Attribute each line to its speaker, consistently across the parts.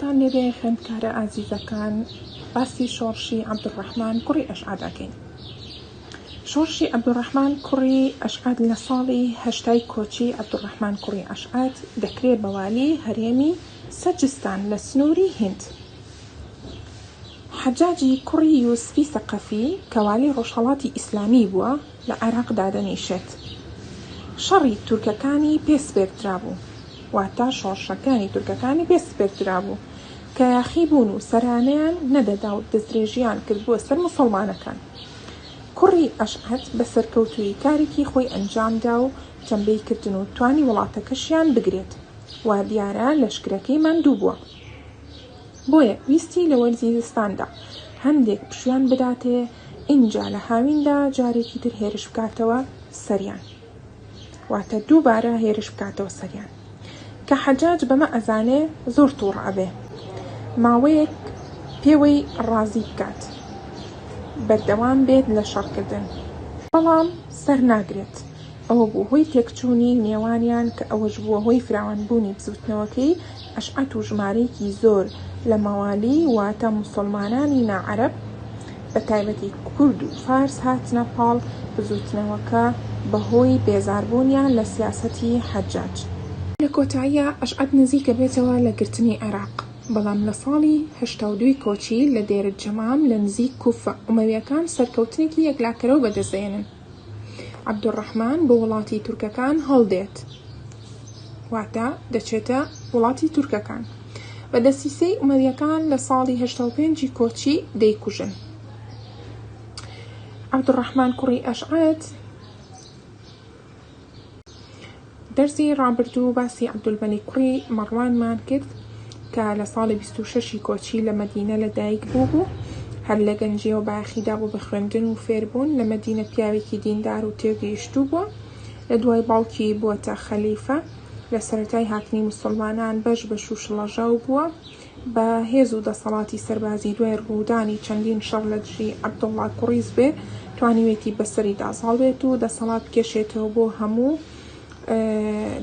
Speaker 1: سلامتان لێبێ خوێندکارە ئازیزەکان، باسی شۆڕشی عەبدوڕەحمان کوڕی ئەشعەد ئەکەین. شۆڕشی عەبدوڕەحمان کوڕی ئەشعەد لە ساڵی 8 کۆچی عەبدوڕەحمان کوڕی ئەشعەد دەکرێت بە والی هەرێمی سەجستان لە سنووری هیند. حەجاجی کوڕی یوسفی سەقەفی کە والی ڕۆژهەڵاتی ئیسلامی بووە لە عێراقدا دەنیشێت. شەڕی تورکەکانی پێسپێردرا بوو، واتە شۆڕشەکانی تورکەکانی پێسپێردرا بوو کە یاخیبوون و سەرانەیان نەدەدا و دەستدرێژیان کرد بووە سەر موسڵمانەکان. کوڕی ئەشعەد بە سەرکەوتووی کارێکی خۆی ئەنجامدا و جەمبەی کردن و توانی وڵاتەکەشیان بگرێت، وا دیارە لەشکرەکەی ماندوو بووە. بۆیە ویستی لە وەرزیستاندا هەندێک پشویان بداتێ ئینجا لە هاویندا جارێکی تر هێرش بکاتەوە سەریان، واتە دووبارە هێرش بکاتەوە سەریان، کە حەجاج بەمە ئەزانێ زۆر تووڕ ئەبێ ماوەیەک پێوەی ڕازی بکات بەردەوام بێت لە شەڕکردن، بەڵام سەر ناگرێت. ئەوە بوو هۆی تێکچوونی نێوانیان کە ئەوەش بووە هۆی فراوانبوونی بزوتنەوەکەی ئەشعەد و ژمارەیەکی زۆر لە مەوالی واتە موسڵمانانی ناعەرەب بە تایبەتی کورد و فارس هاتنە پاڵ بزوتنەوەکە بەهۆی بێزاربوونیان لە سیاسەتی حەجاج. لە کۆتاییە ئەشعەد نزیکە بێتەوە لە گرتنی عێراق، بەڵام لە ساڵی 82 کۆچی لە دێرە جەمام لە نزیک کوفە ئومەویەکان سەرکەوتنێکی یەکلاکەرەوە بەدەستدێنن. عەبدوڕەحمان بۆ وڵاتی تورکەکان هەڵدێت، واتە دەچێتە وڵاتی تورکەکان. بە دەسیسەی ئومەویەکان لە ساڵی 85 کۆچی دەیکوژن. عەبدوڕەحمان کوڕی ئەشعەد دەرزی ڕابردوو باسی عەبدولمەلیک کوڕی مەڕوانمان کرد کە لە ساڵی 26 کۆچی لە مەدینە لەدایک بوو هەر لە گەنجیەوە بایەخیدا بوو بە خوێندن و فێربوون. لە مەدینە پیاوێکی دیندار و تێگەیشتوو بووە، لە دوای باوکی بووەتە خەلیفە. لە سەرەتای هاتنی موسڵمانان بەش بە شوشڵەژاو بووە بە هێز و دەسەڵاتی سەربازی. دوای ڕوودانی چەندین شەڕ لە دژی عەبدوڵڵا کوڕی زوبێر توانیوێتی بەسەری داساڵبێت و دەسەڵات بکێشێتەوە بۆ هەموو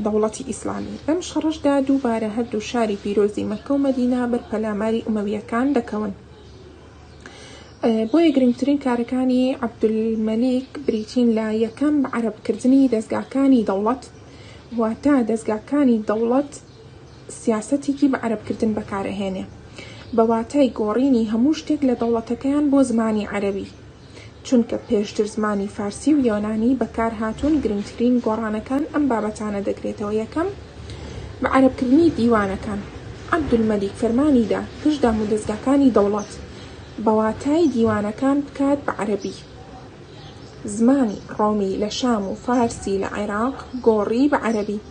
Speaker 1: دەوڵەتی ئیسلامی. لەم شەڕەشدا دووبارە هەردوو شاری پیرۆزی مەککە و مەدینە بەرپەلاماری ئومەویەکان دەکەون. بۆیە گرنگترین کارەکانی عەبدولمەلیک بریتین لە یەکەم بە عەرەبکردنی دەستگاکانی دەوڵەت، واتە دەستگاکانی دەوڵەت سیاسەتێکی بە عەرەبکردن بەکارەهێنێ بە واتای گۆڕینی هەموو شتێک لە دەوڵەتەکەیان بۆ زمانی عەرەبی، چونکە پێشتر زمانی فارسی و یۆنانی بەکار هاتوون. گرنگترین گۆڕانەکان ئەم بابەتانە دەگرێتەوە. یەکەم بە عەرەبکردنی دیوانەکان. عەبدولمەلیک فەرمانیدا پشتدام و دەستگاکانی دەوڵەت بە واتای دیوانەکان بکات بە عەرەبی. زمانی ڕۆمی لە شام و فارسی لە عێراق گۆڕی بە عەرەبی،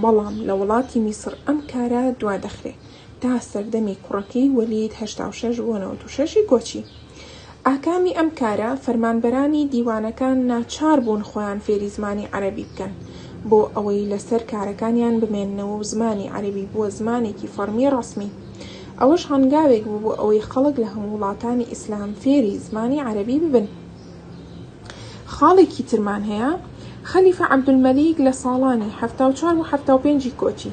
Speaker 1: بەڵام لە وڵاتی میسر ئەم کارە دوا دەخرێت تا سەردەمی کوڕەکەی وەلید 86 بۆ 96 کۆچی. ئاکامی ئەم کارە فەرمانبەرانی دیوانەکان ناچار بوون خۆیان فێری زمانی عەرەبی بکەن بۆ ئەوەی لەسەر کارەکانیان بمێننەوە و زمانی عەرەبی بووە زمانێکی فەرمی ڕەسمی. ئەوەش هەنگاوێک بوو بۆ ئەوەی خەڵک لە هەموو وڵاتانی ئیسلام فێری زمانی عەرەبی ببن. خاڵێکی ترمان هەیە. خەلیفە عەبدولمەلیک لە ساڵانی 74 و 75 کۆچی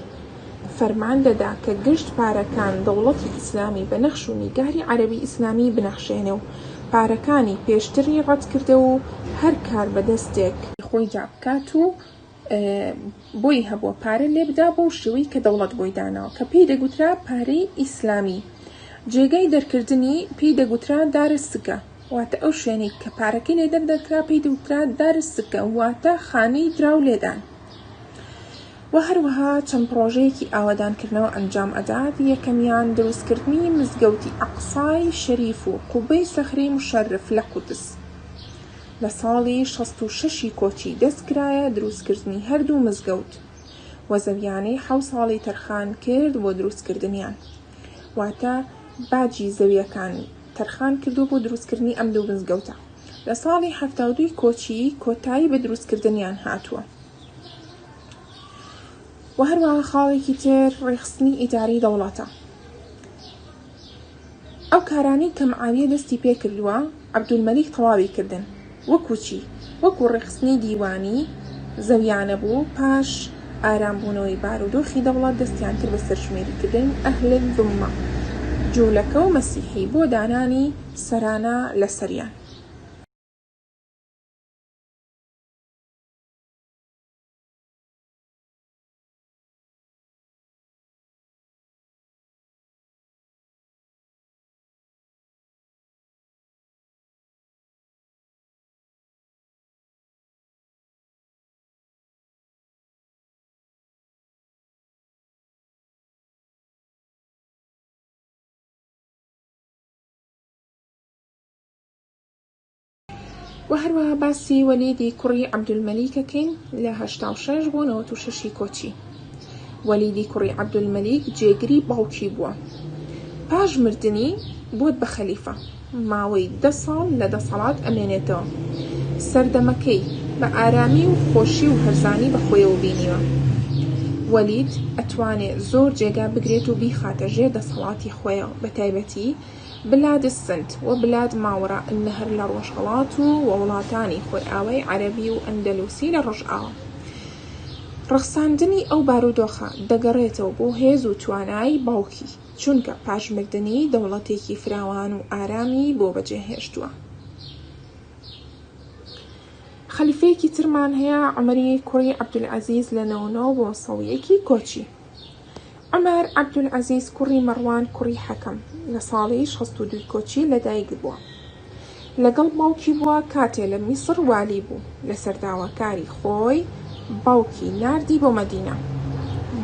Speaker 1: فەرمان دەدا کە گشت پارەکان دەوڵەتی ئیسلامی بە نەخش و نیگاری عەرەبی ئیسلامی بنەخشێنێ و پارەکانی پێشتری ڕەت کردە و هەر کار بەدەستێک خۆی جا بکات و بۆی هەبووە پارە لێ بدا بۆ شێوەی کە دەوڵەت بۆی داناوە کە پێی دەگوترا پارەی ئیسلامی. جێگەی دەرکردنی پێی دەگوترا دارسکە، واتە ئەو شوێنەی کە پارەکەی لێ دەردەکرا پێی دەگوترا دارسکە، واتە خانەی دراو لێدان. و هەروەها چەند پرۆژەیەکی ئاوەدانکردنەوە ئەنجام ئەدات. یەکەمیان دروستکردنی مزگەوتی ئەقسای شەریف و قوبەی سەخرەی مشەرف لە قودس. لە ساڵی 66 کۆچی دەستکرایە دروستکردنی هەردوو مزگەوت و زەویانەی 7 ساڵی تەرخان کرد بۆ دروستکردنیان، واتە باجی زەویەکان تەرخان کردو بۆ دروستکردنی ئەم دوو مزگەوتە. لە ساڵی 72 کۆچی کۆتایی بە دروستکردنیان هاتووە. و هەروەها خاڵێکی تر ڕێخستنی ئیداری دەوڵەتە. ئەو کارانی کە معاویە دەستی پێ کردووە عەبدولمەلیک تەواوی کردن، وەکو چی؟ وەکو ڕێخستنی دیوانی زەویانە بوو، پاش ئارامبوونەوەی بارودۆخی دەوڵەت دەستیان کرد بە سەرژمێریکردن ئەهل الذمە جوولەکە و مەسیحی بۆ دانانی سەرانە لە سەریان. و هەروەها باسی وەلیدی کوڕی عەبدولمەلیکەکەین لە 86 بۆ 96 کۆچی. وەلیدی کوڕی عەبدولمەلیک جێگری باوکی بووە. پاش مردنی بۆت بە خەلیفە، ماوەی 10 ساڵ لە دەسەڵات ئەمێنێتەوە. سەردەمەکەی بە ئارامی و خۆشی و هەرزانی بەخۆیەوە بینیوە. وەلید ئەتوانێت زۆر جێگا بگرێت و بیخاتە ژێر دەسەڵاتی خۆیەوە، بە تایبەتی بلاد السند و بلاد ماوەڕە النەهر لە ڕۆژهەڵات و وڵاتانی خۆرئاوای عەرەبی و ئەندەلوسی لە ڕۆژئاوا. ڕەخساندنی ئەو بارودۆخە دەگەڕێتەوە بۆ هێز و توانای باوکی، چونکە پاشمردنی دەوڵەتێکی فراوان و ئارامی بۆ بەجێهێشتووە. خەلیفەیەکی ترمان هەیە، عومەری کوڕی عەبدولعەزیز لە 99 بۆ 101 کۆچی. عومەر عەبدولعەزیز کوڕی مەڕوان کوڕی حەکەم لە ساڵی 62 کۆچی لەدایک بووە. لەگەڵ باوکی بووە کاتێ لە میسر والی بوو. لە سەرداواکاری خۆی باوکی ناردی بۆ مەدینە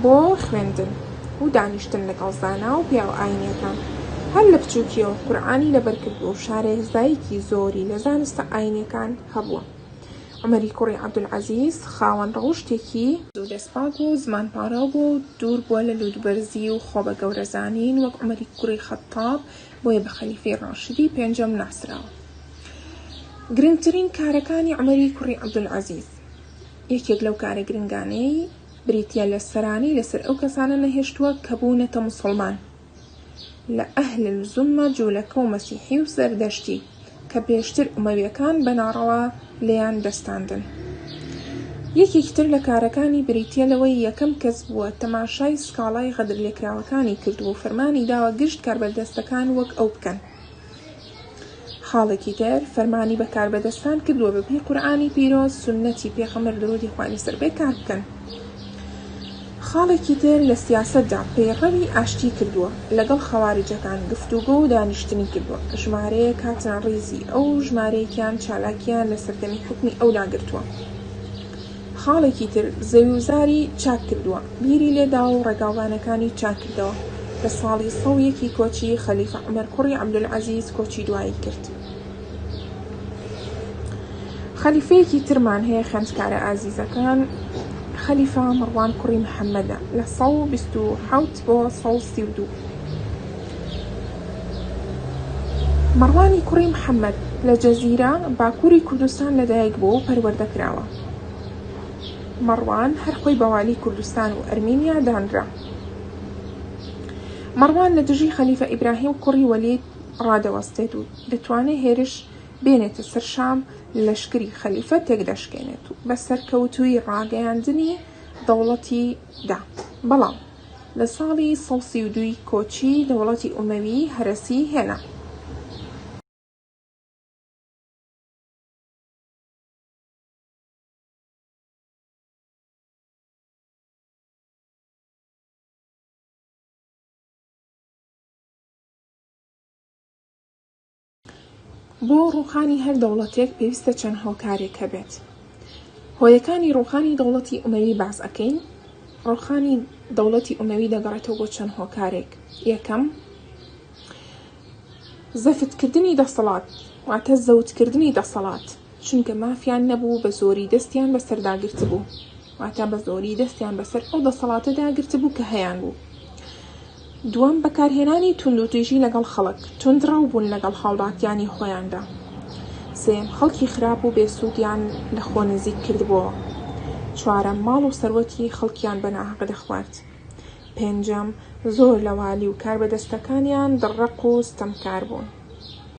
Speaker 1: بۆ خوێندن و دانیشتن لەگەڵ زانا و پیاو ئاینیەکان. هەر لە بچووکیەوە قورئانی لەبەرکردبوو و شارێزاییکی زۆری لە زانستە ئاینیەکان هەبووە. عومەری کوڕی عەبدولعەزیز خاوەن ڕەوشتێکی زوو دەستپاک و زمانپارە بوو و دوور بووە لە لوودبەرزی و خۆبە گەورەزانین وەک عومەری کوڕی خەتاب، بۆیە بە خەلیفەی ڕاشدی پێنجەم ناسراوە. گرنگترین کارەکانی عومەری کوڕی عەبدولعەزیز، یەکێک لەو کارە گرنگانەی بریتیە لە سەرانی لەسەر ئەو کەسانە نەهێشتووە کە بوونەتە موسڵمان لە ئەهل الزومە جوولەکە و مەسیحی و سەردەشتی کە پێشتر ئومەویەکان بەناڕەوا لێیان دەستاندن. یەکێکی تر لە کارەکانی بریتیە لەوەی یەکەم کەس بووە تەماشای سکاڵای غەدر لێکراوەکانی کردو و فەرمانی داوە گشت کاربەدەستەکان وەک ئەو بکەن. خاڵێکی تر فەرمانی بە کاربەدەستان کردووە بەپێی قورئانی پیرۆز سونەتی پێغەمبەر درودی خوا لەسەر بێ کار بکەن. خاڵێکی تر لە سیاسەتدا پەیڕەوی ئاشتی کردووە، لەگەڵ خەواریجەکان گفتوگۆ و دانیشتنی کردووە. ژمارەیەک هاتنە ڕیزی ئەو ژمارەیەکیان چالاکیان لە سەردەمی حکمی ئەو لاگرتووە. خاڵێکی تر زەویوزاری چاک کردووە، بیری لێدا و ڕێگاوانەکانی چاک کردەوە. لە ساڵی 101 کۆچی خەلیفە عومەر کوڕی عەبدولعەزیز کۆچی دوایی کرد. خەلیفەیەکی ترمان هەیە خوێندکارە ئازیزەکان، خەلیفە مەڕوان کوڕی محەممەدە لە 127 بۆ 132. مەڕوانی کوڕی محەممەد لە جەزیرە باکووری کوردستان لەدایک بوو و پەروەردەکراوە. مەڕوان هەر خۆی بەوالی کوردستان و ئەرمینیا دانرا. مەڕوان لە دژی خەلیفە ئیبراهیم کوڕی وەلید ڕادەوەستێت و دەتوانێت هێرش بێنێتە سەر شام لەشکری خەلیفە تێکدەشکێنێت و بە سەرکەوتووی ڕاگەیاندنی دەوڵەتی دا. بەڵام لە ساڵی 132 کۆچی دەوڵەتی ئومەوی هەرەسی هێنا. بۆ ڕووخانی هەر دەوڵەتێک پێویستە چەند هۆکارێک هەبێت. هۆیەکانی ڕووخانی دەوڵەتی ئومەوی باس ئەکەین. ڕووخانی دەوڵەتی ئومەوی دەگەڕێتەوە بۆ چەند هۆکارێک. یەکەم، زەفتکردنی دەسەڵات، واتە زەوتکردنی دەسەڵات، چونکە مافیان نەبوو بە زۆری دەستیان بەسەرداگرت بوو، واتە بە زۆری دەستیان بەسەر ئەو دەسەڵاتە داگرت بوو کە هەیان بوو. دووەم، بەکارهێنانی توندوتیژی لەگەڵ خەڵک، توندڕەو بوون لەگەڵ هاوڵاتیانی خۆیاندا. سێم، خەڵکی خراپ و بێسوودیان لە خۆ نزیک کردبووە. چوارەم، ماڵ و سەروەتی خەڵکیان بەناحەق دەخوارد. پێنجەم، زۆر لە والی و کاربەدەستەکانیان دڕەق و ستەمکار بوون.